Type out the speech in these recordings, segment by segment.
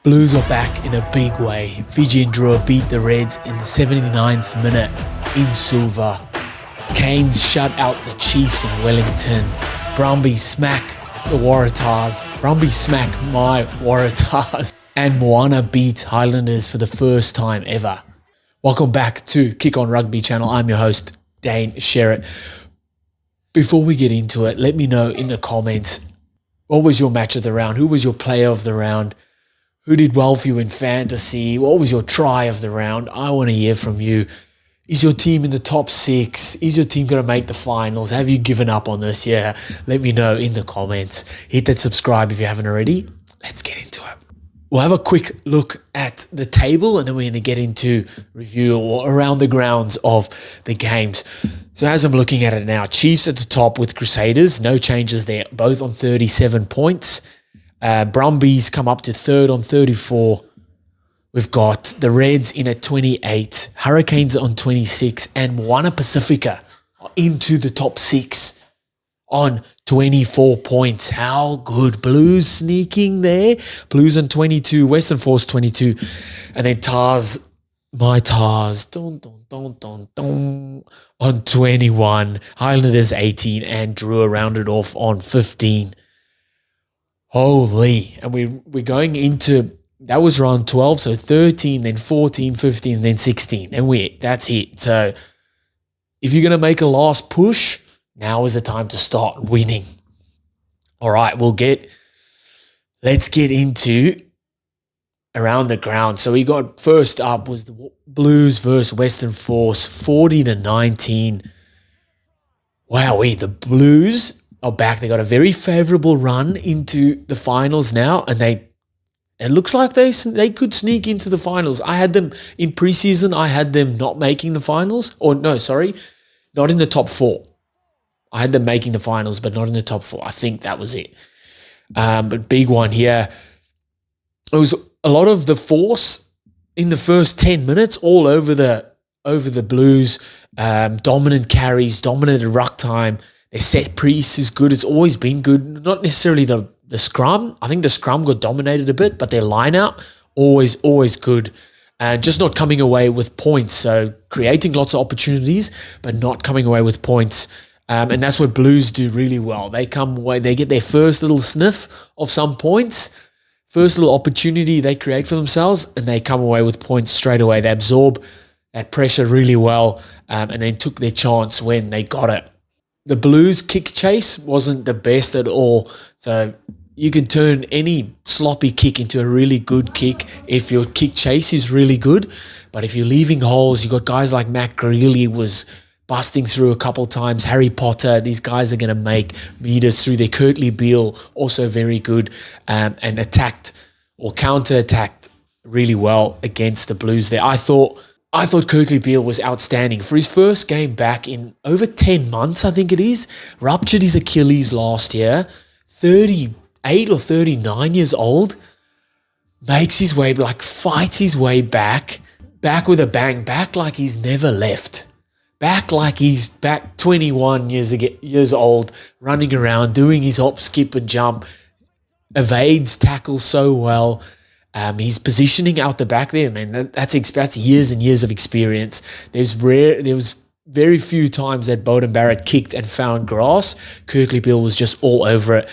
Blues are back in a big way. Fijian Drua beat the Reds in the 79th minute in Suva. Canes shut out the Chiefs in Wellington. Brumbies smack the Waratahs. Brumbies smack my Waratahs. And Moana beat Highlanders for the first time ever. Welcome back to Kick on Rugby channel. I'm your host, Dane Sherritt. Before we get into it, let me know in the comments, what was your match of the round? Who was your player of the round? Who did well for you in fantasy? What was your try of the round? I want to hear from you. Is your team in the top 6? Is your team going to make the finals? Have you given up on this year? Let me know in the comments. Hit that subscribe if you haven't already. Let's get into it. We'll have a quick look at the table and then we're going to get into review or around the grounds of the games. So as I'm looking at it now, Chiefs at the top with Crusaders. No changes there. Both on 37 points. Brumbies come up to third on 34. We've got the Reds in at 28, Hurricanes on 26, and Moana Pasifika into the top 6 on 24 points. How good. Blues sneaking there. Blues on 22, Western Force 22, and then my Tars, on 21, Highlanders 18, and Drua rounded off on 15. Holy. And we're going into, that was round 12, so 13, then 14, 15, and then 16. And that's it. So if you're going to make a last push, now is the time to start winning. All right, let's get into around the ground. So we got first up was the Blues versus Western Force, 40-19. Wowee, the Blues are back. They got a very favourable run into the finals now, and it looks like they could sneak into the finals. I had them in preseason. I had them not making the finals, not in the top 4. I had them making the finals, but not in the top 4. I think that was it. But big one here. It was a lot of the force in the first 10 minutes, all over the Blues. Dominant carries, dominated ruck time. Their set piece is good. It's always been good. Not necessarily the scrum. I think the scrum got dominated a bit, but their line out, always good. And just not coming away with points. So creating lots of opportunities, but not coming away with points. And that's what Blues do really well. They come away, they get their first little sniff of some points, first little opportunity they create for themselves, and they come away with points straight away. They absorb that pressure really well, and then took their chance when they got it. The Blues kick chase wasn't the best at all. So you can turn any sloppy kick into a really good kick if your kick chase is really good. But if you're leaving holes, you got guys like Matt Greeley was busting through a couple times. Harry Potter, these guys are going to make meters through. Their Kurtley Beale, also very good, and attacked or counter-attacked really well against the Blues there. I thought Kurtley Beale was outstanding. For his first game back in over 10 months, I think it is, ruptured his Achilles last year, 38 or 39 years old, makes his way, fights his way back with a bang, back like he's never left. Back like he's back 21 years old, running around, doing his hop, skip, and jump, evades tackles so well. His positioning out the back there, man, that's years and years of experience. There was very few times that Beauden Barrett kicked and found grass. Kurtley Beale was just all over it.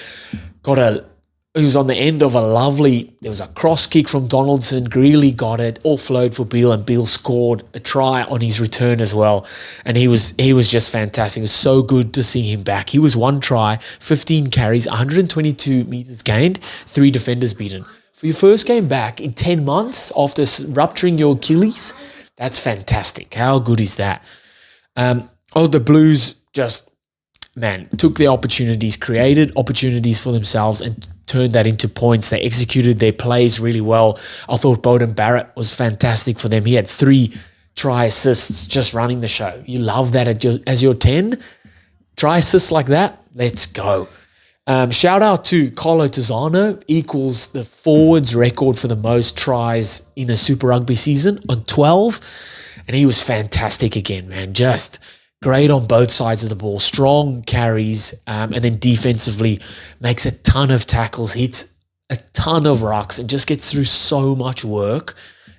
He was on the end of there was a cross kick from Donaldson. Greeley got it, all flowed for Beale, and Beale scored a try on his return as well. And he was just fantastic. It was so good to see him back. He was 1 try, 15 carries, 122 meters gained, 3 defenders beaten. For your first game back in 10 months after rupturing your Achilles, that's fantastic. How good is that? The Blues just, took their opportunities, created opportunities for themselves and turned that into points. They executed their plays really well. I thought Beauden Barrett was fantastic for them. He had 3 try assists just running the show. You love that as your 10. Try assists like that, let's go. Shout out to Carlo Tizzano, equals the forwards record for the most tries in a Super Rugby season on 12. And he was fantastic again, man. Just great on both sides of the ball, strong carries, and then defensively makes a ton of tackles, hits a ton of rucks and just gets through so much work.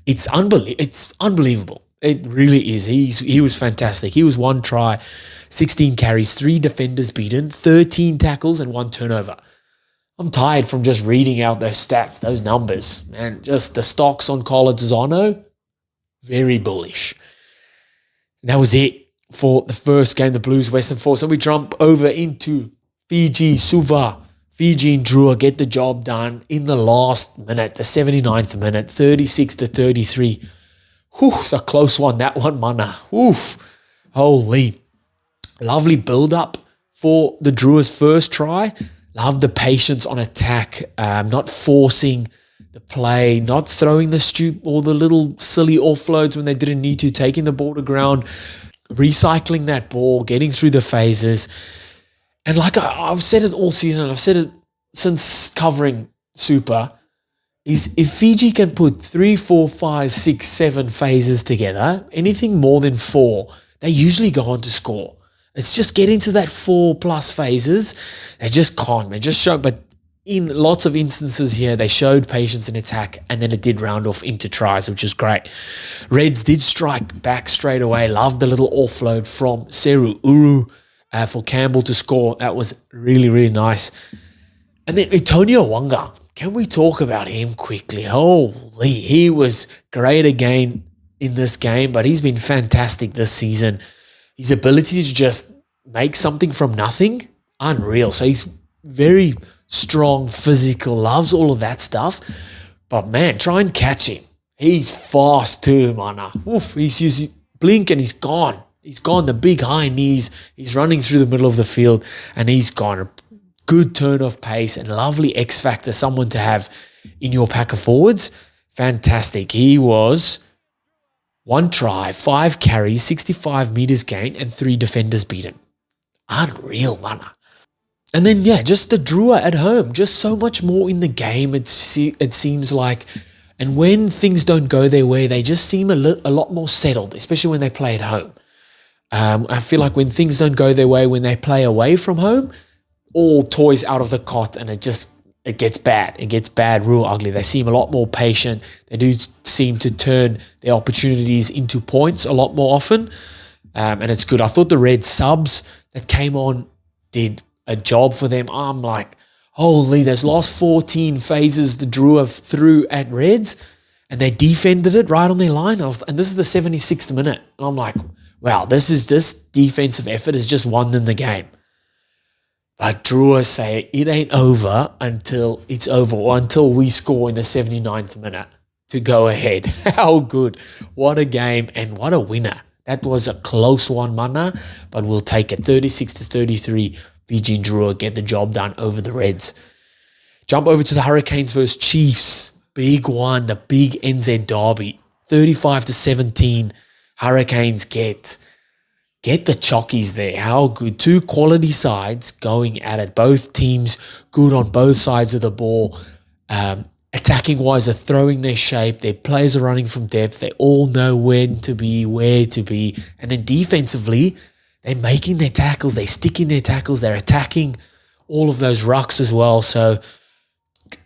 It's unbelievable. It really is. He was fantastic. He was 1 try, 16 carries, 3 defenders beaten, 13 tackles and 1 turnover. I'm tired from just reading out those stats, those numbers, man. Just the stocks on Colazzano, very bullish. And that was it for the first game, the Blues Western Force. So we jump over into Fiji, Suva. Fijian Drua get the job done in the last minute, the 79th minute, 36-33. Whew, it's a close one, that one, mana. Oof, holy. Lovely build-up for the Drua's first try. Love the patience on attack, not forcing the play, not throwing the or the little silly offloads when they didn't need to, taking the ball to ground, recycling that ball, getting through the phases. And like I've said it all season, and I've said it since covering Super, is if Fiji can put 3, 4, 5, 6, 7 phases together, anything more than 4, they usually go on to score. It's just getting to that 4+ phases. They just can't. They just show, but in lots of instances here, they showed patience in attack, and then it did round off into tries, which is great. Reds did strike back straight away. Loved the little offload from Seru Uru for Campbell to score. That was really, really nice. And then Antonio Wanga. Can we talk about him quickly? Holy, he was great again in this game, but he's been fantastic this season. His ability to just make something from nothing, unreal. So he's very strong, physical, loves all of that stuff. But man, try and catch him. He's fast too, mana. Oof, he's using blink and he's gone. He's gone, the big high knees. He's running through the middle of the field and he's gone. A good turn of pace and lovely X factor, someone to have in your pack of forwards. Fantastic. He was 1 try, 5 carries, 65 meters gained, and 3 defenders beaten. Unreal, mana. And then, yeah, just the Drua at home. Just so much more in the game, it seems like. And when things don't go their way, they just seem a lot more settled, especially when they play at home. I feel like when things don't go their way, when they play away from home, all toys out of the cot and it gets bad. It gets bad, real ugly. They seem a lot more patient. They do seem to turn their opportunities into points a lot more often. And it's good. I thought the Red subs that came on did a job for them. I'm like, holy, those last 14 phases the Drua threw at Reds and they defended it right on their line. And this is the 76th minute. And I'm like, wow, this defensive effort has just won them the game. But Drua say it ain't over until it's over, or until we score in the 79th minute to go ahead. How good. What a game and what a winner. That was a close one, mana, but we'll take it. 36-33, Fijian Drua get the job done over the Reds. Jump over to the Hurricanes versus Chiefs. Big one, the big NZ derby. 35-17, Hurricanes get the chockies there. How good. 2 quality sides going at it. Both teams good on both sides of the ball. Attacking-wise, are throwing their shape. Their players are running from depth. They all know when to be, where to be. And then defensively, they're making their tackles. They're sticking their tackles. They're attacking all of those rucks as well. So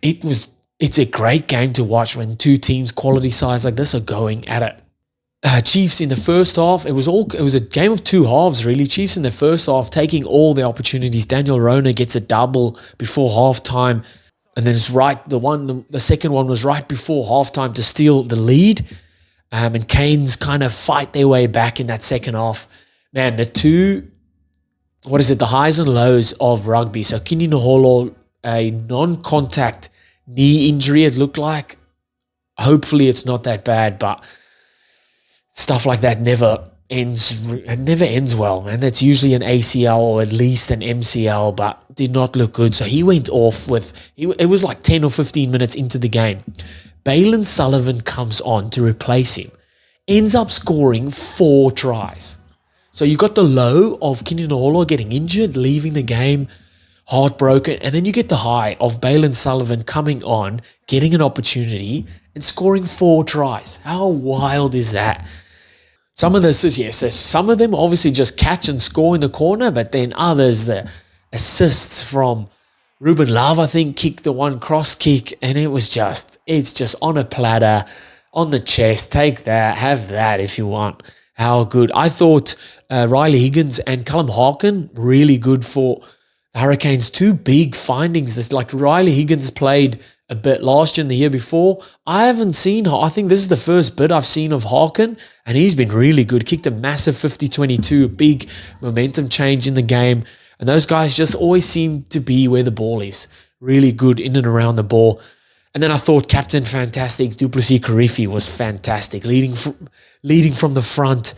it's a great game to watch when 2 teams, quality sides like this, are going at it. Chiefs in the first half, it was a game of 2 halves really. Chiefs in the first half taking all the opportunities. Daniel Rona gets a double before halftime, and then it's the second one was right before halftime to steal the lead. And Canes kind of fight their way back in that second half. Man, the highs and lows of rugby. So Kini Noholo, a non-contact knee injury, it looked like. Hopefully it's not that bad, but stuff like that never ends well, man. That's usually an ACL or at least an MCL, but did not look good. So he went off it was like 10 or 15 minutes into the game. Balin Sullivan comes on to replace him. Ends up scoring 4 tries. So you got the low of Kini Noholo getting injured, leaving the game, heartbroken, and then you get the high of Balin Sullivan coming on, getting an opportunity, and scoring 4 tries. How wild is that? Some of them obviously just catch and score in the corner, but then others, the assists from Ruben Love, I think, kicked the one cross kick, and it's just on a platter, on the chest. Take that, have that if you want. How good. I thought Riley Higgins and Callum Harkin, really good for the Hurricanes. Two big findings. This, like Riley Higgins played a bit last year and the year before. I think this is the first bit I've seen of Harkin, and he's been really good. Kicked a massive 50-22, a big momentum change in the game. And those guys just always seem to be where the ball is. Really good in and around the ball. And then I thought Captain Fantastic, Duplessis Karifi, was fantastic. Leading from the front,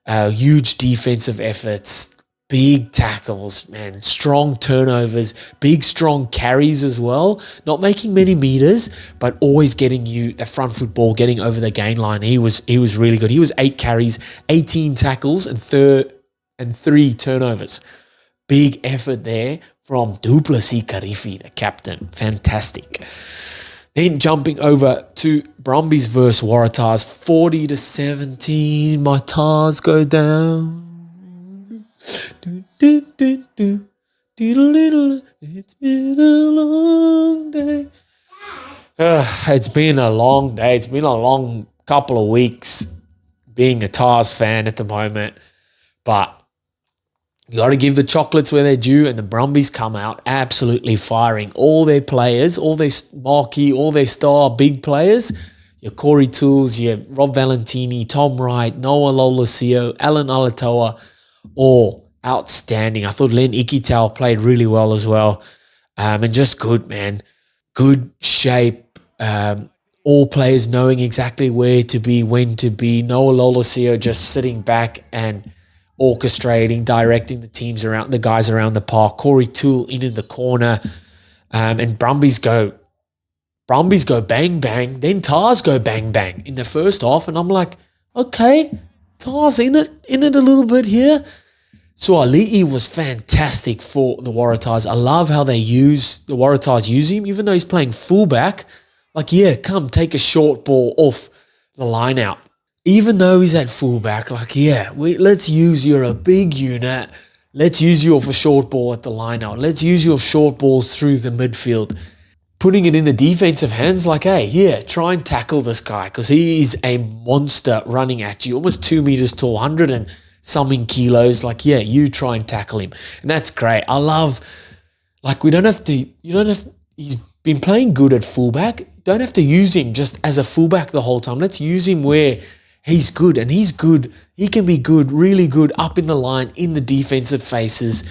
huge defensive efforts, big tackles, man, strong turnovers, big strong carries as well. Not making many meters, but always getting you the front foot ball, getting over the gain line. He was really good. He was 8 carries, 18 tackles, and 3 turnovers. Big effort there from Duplessis Karifi, the captain. Fantastic. Then jumping over to Brumbies versus Waratahs, 40-17. My Tars go down. It's been a long day. It's been a long day. It's been a long couple of weeks being a Tars fan at the moment. But you got to give the chocolates where they're due, and the Brumbies come out absolutely firing. All their players, all their marquee, all their star big players, your Corey Tools, your Rob Valentini, Tom Wright, Noah Lolosio, Alan Alatoa, all outstanding. I thought Len Ikitau played really well as well. And just good, man. Good shape. All players knowing exactly where to be, when to be. Noah Lolosio just sitting back and orchestrating, directing the guys around the park. Corey Toole in the corner, and Brumbies go bang bang. Then Tars go bang bang in the first half, and I'm like, okay, Tars in it a little bit here. So Ali'i was fantastic for the Waratahs. I love how the Waratahs use him, even though he's playing fullback. Like, yeah, come take a short ball off the line out. Even though he's at fullback, like, yeah, let's use you're a big unit. Let's use you off a short ball at the line out. Let's use your short balls through the midfield. Putting it in the defensive hands, like, hey, yeah, try and tackle this guy because he is a monster running at you, almost 2 meters tall, 100 and something kilos. Like, yeah, you try and tackle him. And that's great. I love, like, he's been playing good at fullback. Don't have to use him just as a fullback the whole time. Let's use him where he's good, and he's good. He can be good, really good, up in the line, in the defensive faces.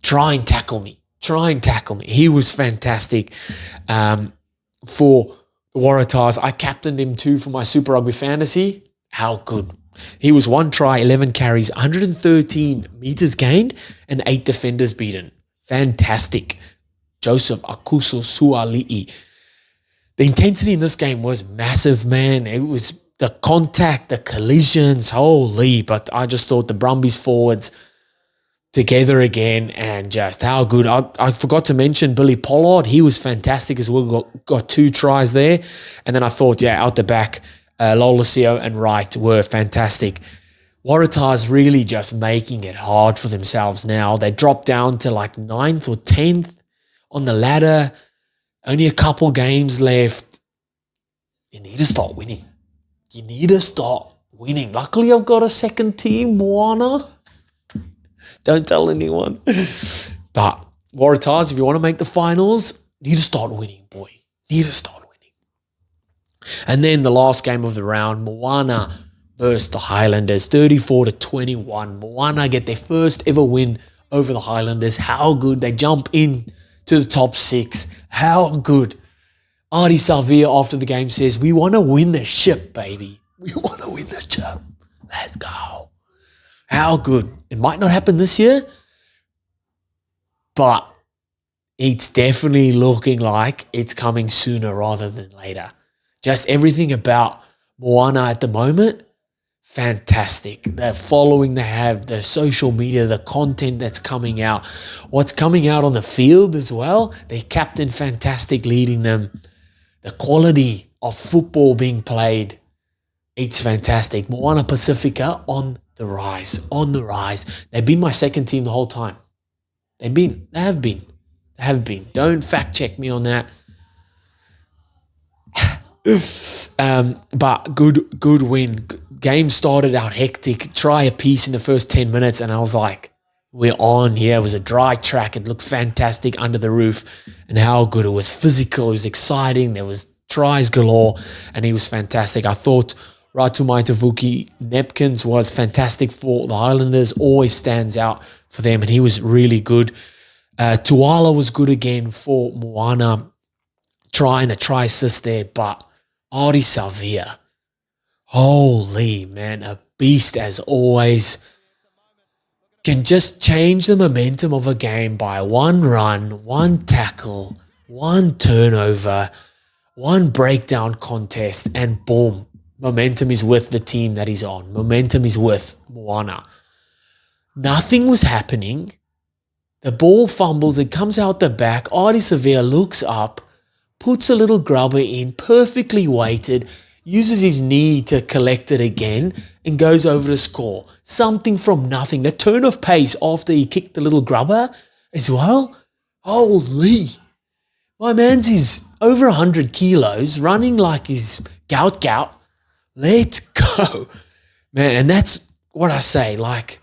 Try and tackle me. He was fantastic for the Waratahs. I captained him too for my Super Rugby fantasy. How good. He was 1 try, 11 carries, 113 meters gained, and 8 defenders beaten. Fantastic. Joseph Akuso Suali'i. The intensity in this game was massive, man. It was the contact, the collisions, holy. But I just thought the Brumbies forwards together again, and just how good. I forgot to mention Billy Pollard. He was fantastic as well. Got 2 tries there. And then I thought, yeah, out the back, Lolosio and Wright were fantastic. Waratahs really just making it hard for themselves now. They dropped down to like 9th or 10th on the ladder. Only a couple games left. You need to start winning. Luckily, I've got a second team, Moana. Don't tell anyone. But Waratahs, if you want to make the finals, need to start winning, boy. And then the last game of the round, Moana versus the Highlanders, 34-21. Moana get their first ever win over the Highlanders. How good. They jump in to the top 6. How good. ARDIE SAVEA after the game says, we want to win the ship, baby. We want to win the ship. Let's go. How good. It might not happen this year, but it's definitely looking like it's coming sooner rather than later. Just everything about Moana at the moment, fantastic. The following they have, the social media, the content that's coming out, what's coming out on the field as well. Their captain, fantastic, leading them. The quality of football being played, it's fantastic. Moana Pasifika on the rise. They've been my second team the whole time. They have been. Have been. Don't fact check me on that. But good win. Game started out hectic. Try a piece in the first 10 minutes, and I was like, we're on here. It was a dry track. It looked fantastic under the roof, and how good it was. Physical. It was exciting. There was tries galore, and he was fantastic. I thought Ratumaitavuki Nepkins was fantastic for the Highlanders. Always stands out for them, and he was really good. Tuala was good again for Moana, trying a try assist there, but ARDIE SAVEA, holy man, a beast as always. Can just change the momentum of a game by one run, one tackle, one turnover, one breakdown contest, and boom, momentum is with the team that he's on. Momentum is with Moana. Nothing was happening. The ball fumbles, it comes out the back. ARDIE SAVEA looks up, puts a little grubber in, perfectly weighted, uses his knee to collect it again, and goes over to score. Something from nothing. The turn of pace after he kicked the little grubber as well. Holy. My man's is over 100 kilos, running like he's gout. Let's go. Man, and that's what I say, like,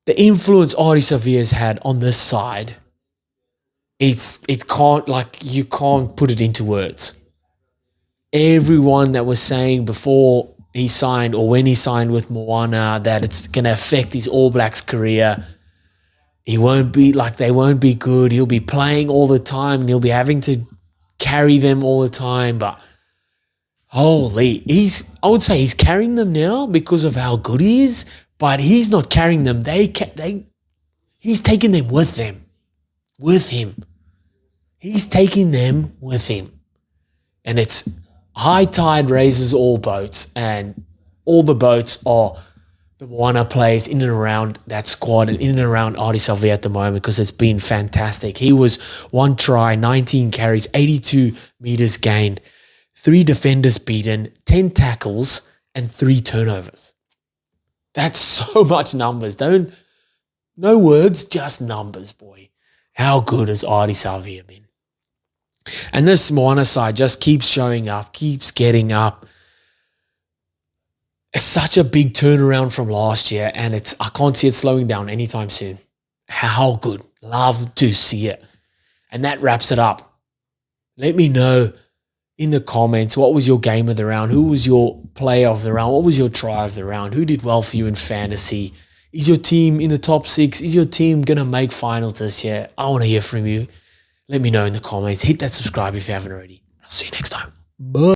the influence ARDIE SAVEA's had on this side, you can't put it into words. Everyone that was saying before he signed or when he signed with Moana that it's going to affect his All Blacks career. They won't be good. He'll be playing all the time and he'll be having to carry them all the time. But holy, I would say he's carrying them now because of how good he is, but he's not carrying them. He's taking them with him. He's taking them with him. And it's high tide raises all boats, and all the boats are the Moana players in and around that squad and in and around ARDIE SAVEA at the moment, because it's been fantastic. He was 1 try, 19 carries, 82 meters gained, 3 defenders beaten, 10 tackles, and 3 turnovers. That's so much numbers. No words, just numbers, boy. How good has ARDIE SAVEA been? And this Moana side just keeps showing up, keeps getting up. It's such a big turnaround from last year, and I can't see it slowing down anytime soon. How good. Love to see it. And that wraps it up. Let me know in the comments, what was your game of the round? Who was your player of the round? What was your try of the round? Who did well for you in fantasy? Is your team in the top 6? Is your team going to make finals this year? I want to hear from you. Let me know in the comments. Hit that subscribe if you haven't already. I'll see you next time. Bye.